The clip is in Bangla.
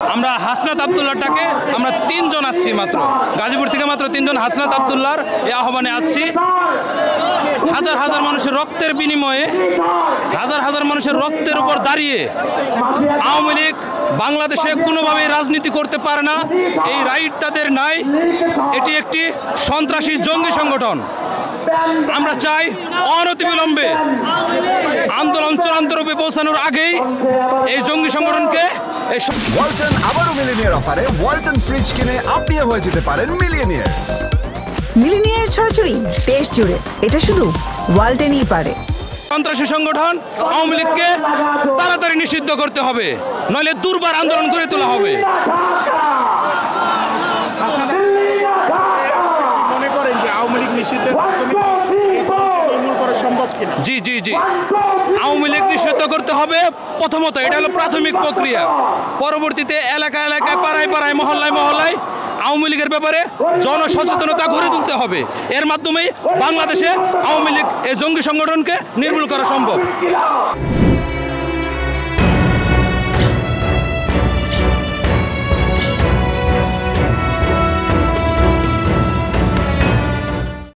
আমরা হাসনাত আব্দুল্লাহটাকে আমরা তিনজন আসছি মাত্র গাজীপুর থেকে মাত্র তিনজন হাসনাত আব্দুল্লাহর এই আহ্বানে আসছি। হাজার হাজার মানুষের রক্তের বিনিময়ে হাজার হাজার মানুষের রক্তের উপর দাঁড়িয়ে আওয়ামী লীগ বাংলাদেশে কোনোভাবেই রাজনীতি করতে পারে না। এই রাইট তাদের নাই। এটি একটি সন্ত্রাসী জঙ্গি সংগঠন। আমরা চাই অনতিবিলম্বে আন্দোলন চূড়ান্ত রূপে পৌঁছানোর আগেই এই জঙ্গি সংগঠনকে ওয়ালটন আবারও মিলিনিয়ার অফারে ওয়ালটন ফ্রিজ কিনে আপনিও হয়ে যেতে পারেন মিলিয়নিয়ার। মিলিনিয়ার ছড়াছড়ি দেশ জুড়ে, এটা শুধু ওয়ালটেনই পারে। সন্ত্রাসী সংগঠন আওয়ামী লীগকে তাড়াতাড়ি নিষিদ্ধ করতে হবে, নইলে দুর্বার আন্দোলন করে তোলা হবে। মনে করেন যে আওয়ামী লীগ নিষিদ্ধের মাধ্যমে নির্মূল করা সম্ভব কিনা? জি জি জি, আওয়ামী লীগ নিষিদ্ধ করতে হবে। প্রথমত এটা হলো প্রাথমিক প্রক্রিয়া। পরবর্তীতে এলাকায় এলাকায় পাড়ায় পাড়ায় মহল্লায় মহল্লায় আওয়ামী লীগের ব্যাপারে জনসচেতনতা গড়ে তুলতে হবে। এর মাধ্যমেই বাংলাদেশে আওয়ামী লীগ এই জঙ্গি সংগঠনকে নির্মূল করা সম্ভব।